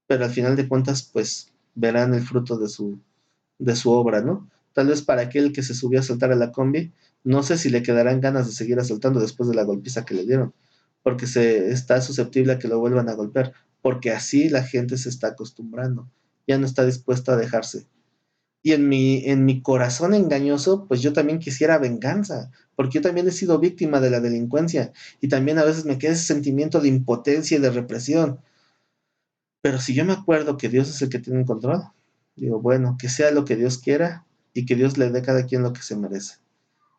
pero al final de cuentas, pues verán el fruto de su obra, ¿no? Tal vez para aquel que se subió a saltar a la combi, no sé si le quedarán ganas de seguir asaltando después de la golpiza que le dieron, porque se está susceptible a que lo vuelvan a golpear, porque así la gente se está acostumbrando, ya no está dispuesta a dejarse. Y en mi corazón engañoso, pues yo también quisiera venganza, porque yo también he sido víctima de la delincuencia y también a veces me queda ese sentimiento de impotencia y de represión. Pero si yo me acuerdo que Dios es el que tiene el control, digo, bueno, que sea lo que Dios quiera y que Dios le dé a cada quien lo que se merece.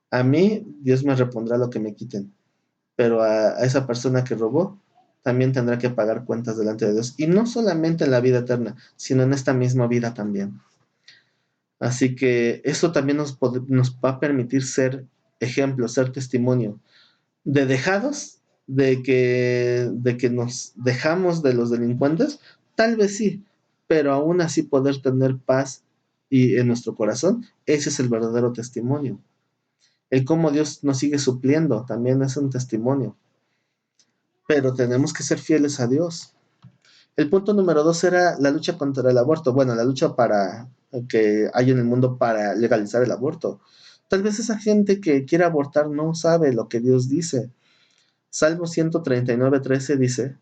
A mí, Dios me repondrá lo que me quiten, pero a esa persona que robó también tendrá que pagar cuentas delante de Dios. Y no solamente en la vida eterna, sino en esta misma vida también. Así que eso también nos va a permitir ser ejemplo, ser testimonio de dejados, de que nos dejamos de los delincuentes, tal vez sí, pero aún así poder tener paz y en nuestro corazón, ese es el verdadero testimonio. El cómo Dios nos sigue supliendo también es un testimonio, pero tenemos que ser fieles a Dios. El punto número 2 era la lucha contra el aborto, bueno, la lucha para que hay en el mundo para legalizar el aborto. Tal vez esa gente que quiere abortar no sabe lo que Dios dice. Salmo 139:13 dice,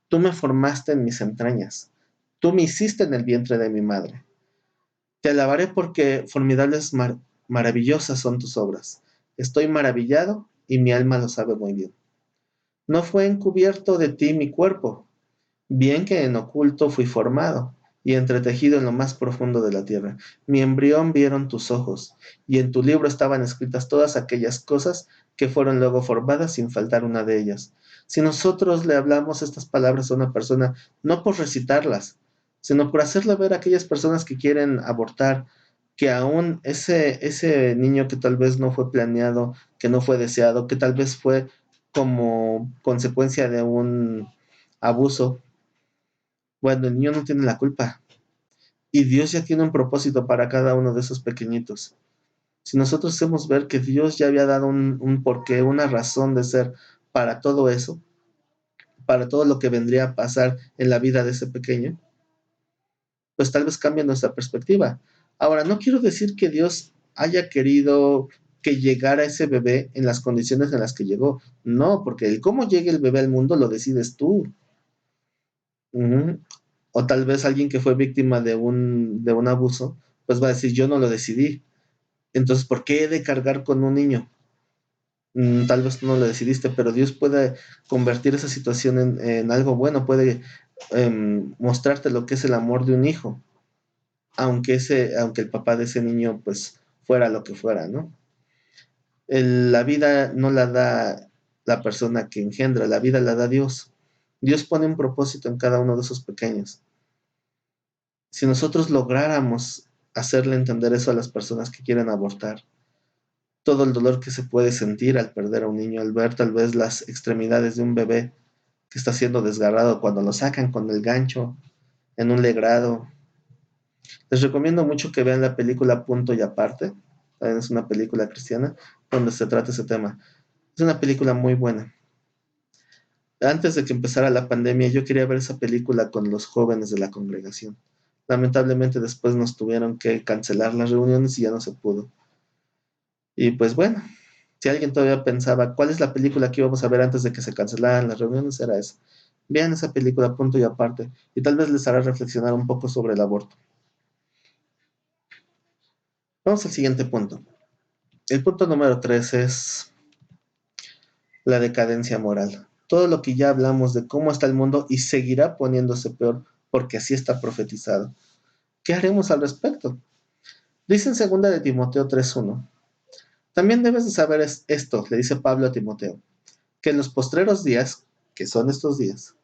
tú me formaste en mis entrañas, tú me hiciste en el vientre de mi madre. Te alabaré porque formidables, maravillosas son tus obras. Estoy maravillado y mi alma lo sabe muy bien. No fue encubierto de ti mi cuerpo, bien que en oculto fui formado y entretejido en lo más profundo de la tierra. Mi embrión vieron tus ojos, y en tu libro estaban escritas todas aquellas cosas que fueron luego formadas sin faltar una de ellas. Si nosotros le hablamos estas palabras a una persona, no por recitarlas, sino por hacerle ver a aquellas personas que quieren abortar, que aún ese niño que tal vez no fue planeado, que no fue deseado, que tal vez fue como consecuencia de un abuso, bueno, el niño no tiene la culpa. Y Dios ya tiene un propósito para cada uno de esos pequeñitos. Si nosotros hacemos ver que Dios ya había dado un porqué, una razón de ser para todo eso, para todo lo que vendría a pasar en la vida de ese pequeño, pues tal vez cambie nuestra perspectiva. Ahora, no quiero decir que Dios haya querido que llegara ese bebé en las condiciones en las que llegó. No, porque el cómo llegue el bebé al mundo lo decides tú. Ujú. O tal vez alguien que fue víctima de un abuso, pues va a decir, yo no lo decidí. Entonces, ¿por qué he de cargar con un niño? Tal vez tú no lo decidiste, pero Dios puede convertir esa situación en algo bueno, puede mostrarte lo que es el amor de un hijo, aunque el papá de ese niño pues fuera lo que fuera, ¿no? La vida no la da la persona que engendra, la vida la da Dios. Dios pone un propósito en cada uno de esos pequeños. Si nosotros lográramos hacerle entender eso a las personas que quieren abortar, todo el dolor que se puede sentir al perder a un niño, al ver tal vez las extremidades de un bebé que está siendo desgarrado cuando lo sacan con el gancho en un legrado. Les recomiendo mucho que vean la película Punto y Aparte. También es una película cristiana donde se trata ese tema. Es una película muy buena. Antes de que empezara la pandemia, yo quería ver esa película con los jóvenes de la congregación. Lamentablemente después nos tuvieron que cancelar las reuniones y ya no se pudo. Y pues bueno, si alguien todavía pensaba cuál es la película que íbamos a ver antes de que se cancelaran las reuniones, era esa. Vean esa película Punto y Aparte y tal vez les hará reflexionar un poco sobre el aborto. Vamos al siguiente punto. El punto número 3 es la decadencia moral. Todo lo que ya hablamos de cómo está el mundo y seguirá poniéndose peor porque así está profetizado. ¿Qué haremos al respecto? Dice en 2 de Timoteo 3:1. También debes de saber esto, le dice Pablo a Timoteo, que en los postreros días, que son estos días,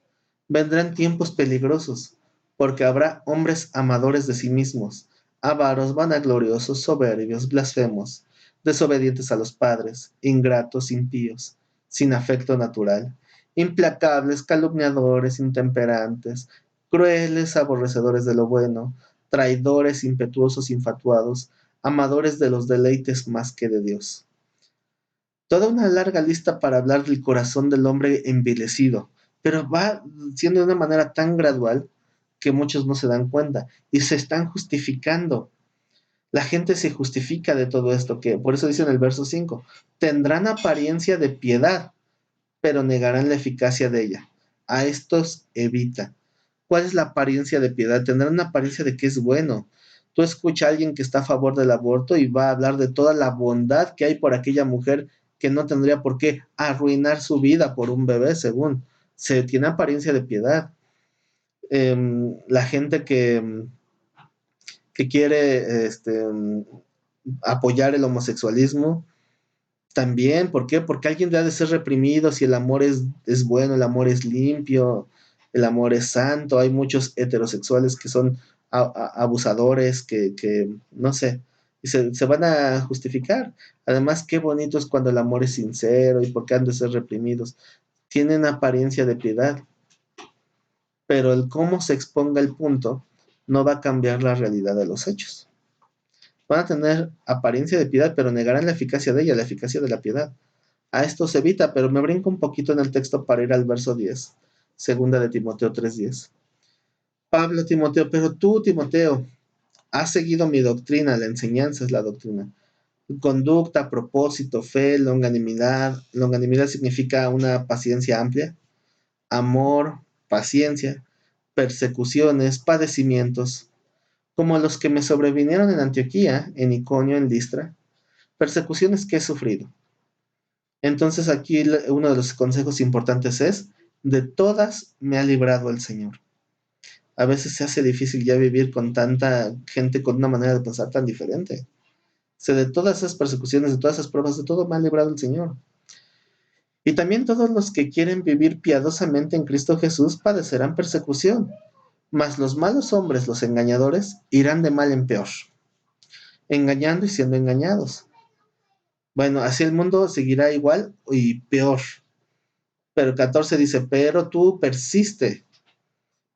vendrán tiempos peligrosos, porque habrá hombres amadores de sí mismos, avaros, vanagloriosos, soberbios, blasfemos, desobedientes a los padres, ingratos, impíos, sin afecto natural, implacables, calumniadores, intemperantes, crueles, aborrecedores de lo bueno, traidores, impetuosos, infatuados, amadores de los deleites más que de Dios. Toda una larga lista para hablar del corazón del hombre envilecido, pero va siendo de una manera tan gradual que muchos no se dan cuenta y se están justificando. La gente se justifica de todo esto, que por eso dice en el verso 5, tendrán apariencia de piedad, pero negarán la eficacia de ella. A estos evita. ¿Cuál es la apariencia de piedad? Tendrán una apariencia de que es bueno. Tú escuchas a alguien que está a favor del aborto y va a hablar de toda la bondad que hay por aquella mujer que no tendría por qué arruinar su vida por un bebé, según. Se tiene apariencia de piedad. La gente que quiere apoyar el homosexualismo, también, ¿por qué? Porque alguien debe de ser reprimido si el amor es bueno, el amor es limpio, el amor es santo. Hay muchos heterosexuales que son abusadores, que no sé, y se van a justificar. Además, qué bonito es cuando el amor es sincero y por qué han de ser reprimidos. Tienen apariencia de piedad, pero el cómo se exponga el punto no va a cambiar la realidad de los hechos. Van a tener apariencia de piedad, pero negarán la eficacia de ella, la eficacia de la piedad. A esto se evita, pero me brinco un poquito en el texto para ir al verso 10, segunda de Timoteo 3:10. Pablo, Timoteo, pero tú, Timoteo, has seguido mi doctrina, la enseñanza es la doctrina. Conducta, propósito, fe, longanimidad. Longanimidad significa una paciencia amplia. Amor, paciencia, persecuciones, padecimientos, como los que me sobrevinieron en Antioquía, en Iconio, en Listra, persecuciones que he sufrido. Entonces aquí uno de los consejos importantes es, de todas me ha librado el Señor. A veces se hace difícil ya vivir con tanta gente con una manera de pensar tan diferente. De todas esas persecuciones, de todas esas pruebas, de todo me ha librado el Señor. Y también todos los que quieren vivir piadosamente en Cristo Jesús padecerán persecución, mas los malos hombres, los engañadores, irán de mal en peor, engañando y siendo engañados. Bueno, así el mundo seguirá igual y peor. Pero el 14 dice, pero tú persiste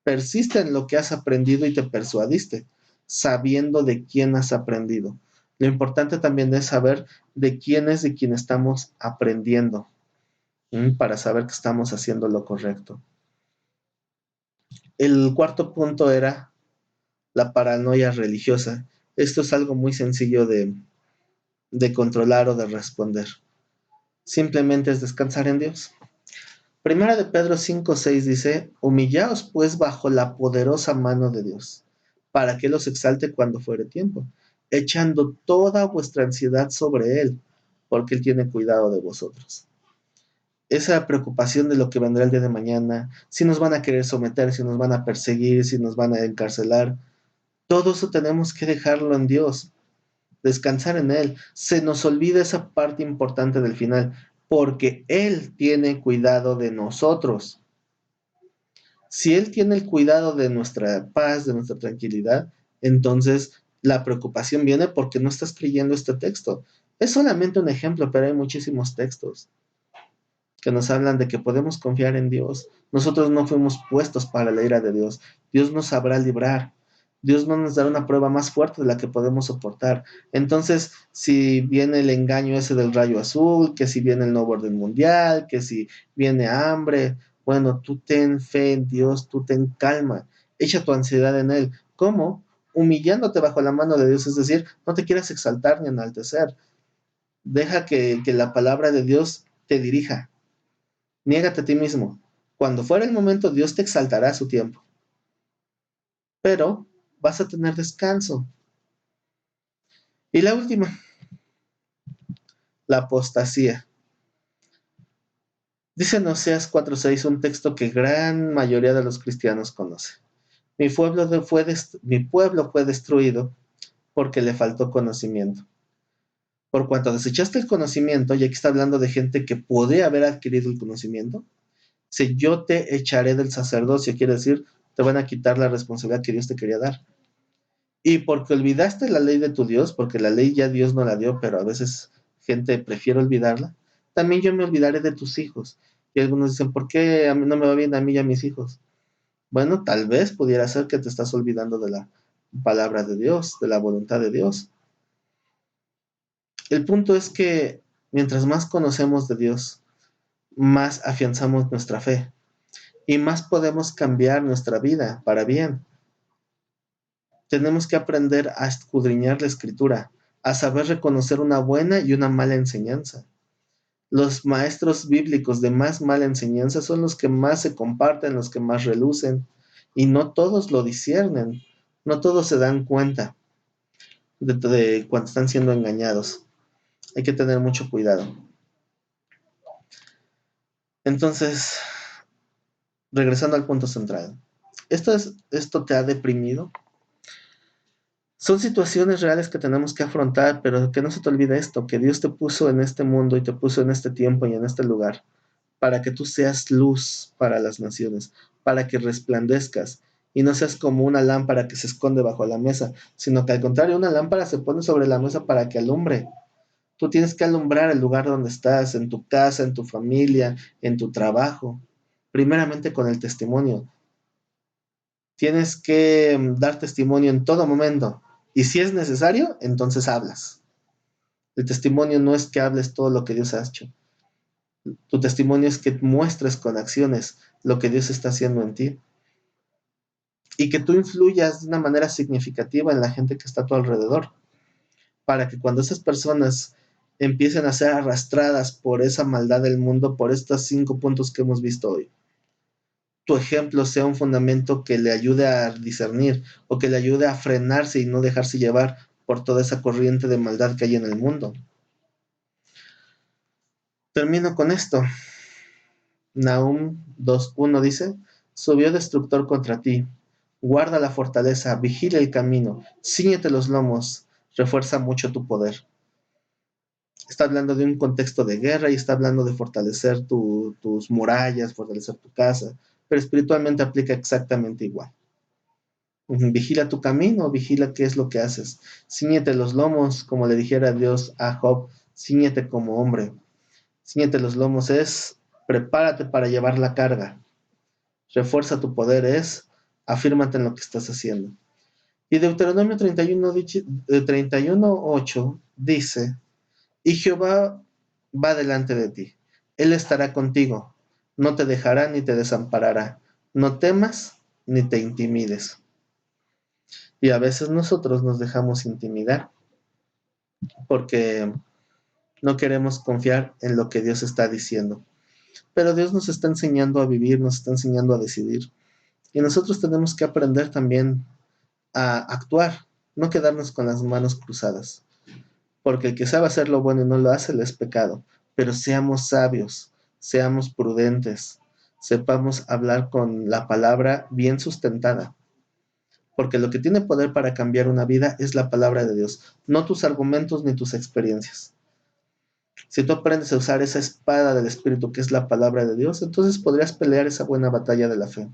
en lo que has aprendido y te persuadiste, sabiendo de quién has aprendido. Lo importante también es saber de quién es de quien estamos aprendiendo, para saber que estamos haciendo lo correcto. El cuarto punto era la paranoia religiosa. Esto es algo muy sencillo de controlar o de responder. Simplemente es descansar en Dios. Primera de Pedro 5:6 dice, humillaos pues bajo la poderosa mano de Dios, para que los exalte cuando fuere tiempo, echando toda vuestra ansiedad sobre Él, porque Él tiene cuidado de vosotros. Esa preocupación de lo que vendrá el día de mañana, si nos van a querer someter, si nos van a perseguir, si nos van a encarcelar, todo eso tenemos que dejarlo en Dios, descansar en Él. Se nos olvida esa parte importante del final, porque Él tiene cuidado de nosotros. Si Él tiene el cuidado de nuestra paz, de nuestra tranquilidad, entonces la preocupación viene porque no estás creyendo este texto. Es solamente un ejemplo, pero hay muchísimos textos que nos hablan de que podemos confiar en Dios. Nosotros no fuimos puestos para la ira de Dios. Dios nos sabrá librar. Dios no nos dará una prueba más fuerte de la que podemos soportar. Entonces, si viene el engaño ese del rayo azul, que si viene el nuevo orden mundial, que si viene hambre, bueno, tú ten fe en Dios, tú ten calma, echa tu ansiedad en Él. ¿Cómo? Humillándote bajo la mano de Dios, es decir, no te quieras exaltar ni enaltecer. Deja que la palabra de Dios te dirija. Niégate a ti mismo. Cuando fuera el momento, Dios te exaltará a su tiempo. Pero vas a tener descanso. Y la última, la apostasía. Dice en Oseas 4:6, un texto que gran mayoría de los cristianos conoce. Mi pueblo fue destruido porque le faltó conocimiento. Por cuanto desechaste el conocimiento, y aquí está hablando de gente que podría haber adquirido el conocimiento, si yo te echaré del sacerdocio, quiere decir, te van a quitar la responsabilidad que Dios te quería dar. Y porque olvidaste la ley de tu Dios, porque la ley ya Dios no la dio, pero a veces gente prefiere olvidarla, también yo me olvidaré de tus hijos. Y algunos dicen, ¿por qué a mí no me va bien a mí y a mis hijos? Bueno, tal vez pudiera ser que te estás olvidando de la palabra de Dios, de la voluntad de Dios. El punto es que mientras más conocemos de Dios, más afianzamos nuestra fe y más podemos cambiar nuestra vida para bien. Tenemos que aprender a escudriñar la escritura, a saber reconocer una buena y una mala enseñanza. Los maestros bíblicos de más mala enseñanza son los que más se comparten, los que más relucen, y no todos lo disciernen, no todos se dan cuenta de cuando están siendo engañados. Hay que tener mucho cuidado. Entonces, regresando al punto central, ¿esto te ha deprimido? Son situaciones reales que tenemos que afrontar, pero que no se te olvide esto, que Dios te puso en este mundo y te puso en este tiempo y en este lugar, para que tú seas luz para las naciones, para que resplandezcas y no seas como una lámpara que se esconde bajo la mesa, sino que al contrario, una lámpara se pone sobre la mesa para que alumbre. Tú tienes que alumbrar el lugar donde estás, en tu casa, en tu familia, en tu trabajo, primeramente con el testimonio. Tienes que dar testimonio en todo momento. Y si es necesario, entonces hablas. El testimonio no es que hables todo lo que Dios ha hecho. Tu testimonio es que muestres con acciones lo que Dios está haciendo en ti. Y que tú influyas de una manera significativa en la gente que está a tu alrededor. Para que cuando esas personas empiecen a ser arrastradas por esa maldad del mundo, por estos 5 puntos que hemos visto hoy, tu ejemplo sea un fundamento que le ayude a discernir o que le ayude a frenarse y no dejarse llevar por toda esa corriente de maldad que hay en el mundo. Termino con esto. Nahum 2:1 dice, subió destructor contra ti, guarda la fortaleza, vigila el camino, cíñete los lomos, refuerza mucho tu poder. Está hablando de un contexto de guerra y está hablando de fortalecer tus murallas, fortalecer tu casa, pero espiritualmente aplica exactamente igual. Vigila tu camino, vigila qué es lo que haces. Cíñete los lomos, como le dijera Dios a Job, cíñete como hombre. Cíñete los lomos es prepárate para llevar la carga. Refuerza tu poder es afírmate en lo que estás haciendo. Y Deuteronomio 31:8 dice, y Jehová va delante de ti, Él estará contigo, no te dejará ni te desamparará, no temas ni te intimides. Y a veces nosotros nos dejamos intimidar porque no queremos confiar en lo que Dios está diciendo. Pero Dios nos está enseñando a vivir, nos está enseñando a decidir. Y nosotros tenemos que aprender también a actuar, no quedarnos con las manos cruzadas. Porque el que sabe hacer lo bueno y no lo hace, le es pecado. Pero seamos sabios, seamos prudentes, sepamos hablar con la palabra bien sustentada. Porque lo que tiene poder para cambiar una vida es la palabra de Dios, no tus argumentos ni tus experiencias. Si tú aprendes a usar esa espada del Espíritu que es la palabra de Dios, entonces podrías pelear esa buena batalla de la fe.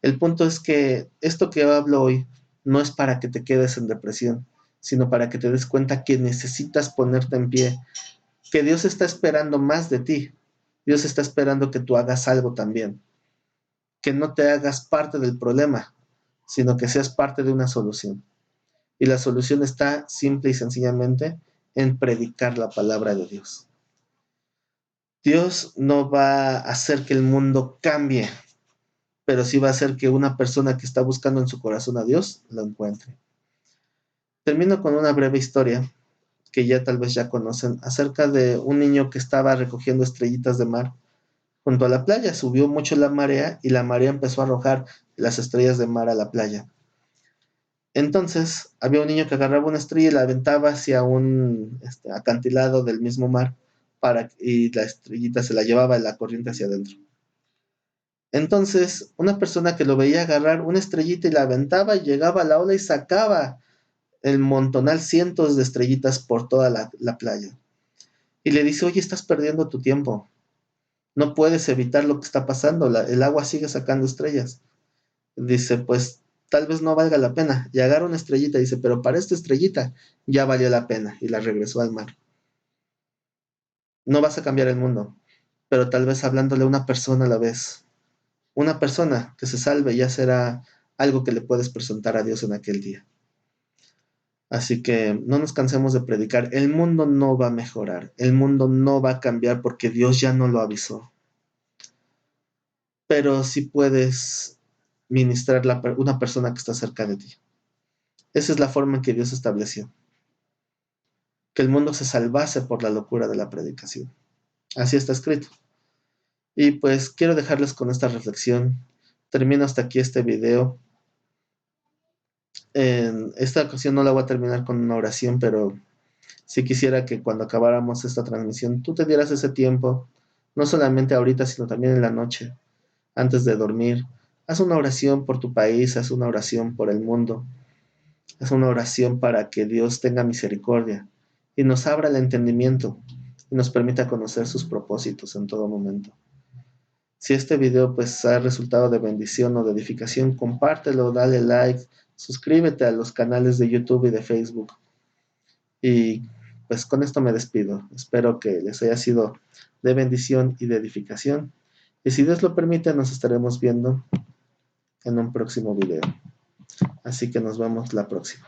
El punto es que esto que hablo hoy no es para que te quedes en depresión, sino para que te des cuenta que necesitas ponerte en pie, que Dios está esperando más de ti. Dios está esperando que tú hagas algo también, que no te hagas parte del problema, sino que seas parte de una solución. Y la solución está simple y sencillamente en predicar la palabra de Dios. Dios no va a hacer que el mundo cambie, pero sí va a hacer que una persona que está buscando en su corazón a Dios lo encuentre. Termino con una breve historia que ya tal vez ya conocen acerca de un niño que estaba recogiendo estrellitas de mar junto a la playa. Subió mucho la marea y la marea empezó a arrojar las estrellas de mar a la playa. Entonces había un niño que agarraba una estrella y la aventaba hacia un acantilado del mismo mar y la estrellita se la llevaba la corriente hacia adentro. Entonces, una persona que lo veía agarrar una estrellita y la aventaba, llegaba a la ola y sacaba el montonal, cientos de estrellitas por toda la playa. Y le dice, oye, estás perdiendo tu tiempo. No puedes evitar lo que está pasando. El agua sigue sacando estrellas. Dice, pues tal vez no valga la pena. Y agarra una estrellita y dice, pero para esta estrellita ya valió la pena. Y la regresó al mar. No vas a cambiar el mundo, pero tal vez hablándole a una persona a la vez. Una persona que se salve ya será algo que le puedes presentar a Dios en aquel día. Así que no nos cansemos de predicar. El mundo no va a mejorar. El mundo no va a cambiar porque Dios ya no lo avisó. Pero sí puedes ministrar una persona que está cerca de ti. Esa es la forma en que Dios estableció. Que el mundo se salvase por la locura de la predicación. Así está escrito. Y pues quiero dejarles con esta reflexión. Termino hasta aquí este video. En esta ocasión no la voy a terminar con una oración, pero sí quisiera que cuando acabáramos esta transmisión tú te dieras ese tiempo, no solamente ahorita, sino también en la noche, antes de dormir. Haz una oración por tu país, haz una oración por el mundo, haz una oración para que Dios tenga misericordia y nos abra el entendimiento y nos permita conocer sus propósitos en todo momento. Si este video pues ha resultado de bendición o de edificación, compártelo, dale like, suscríbete a los canales de YouTube y de Facebook. Y pues con esto me despido. Espero que les haya sido de bendición y de edificación. Y si Dios lo permite, nos estaremos viendo en un próximo video. Así que nos vemos la próxima.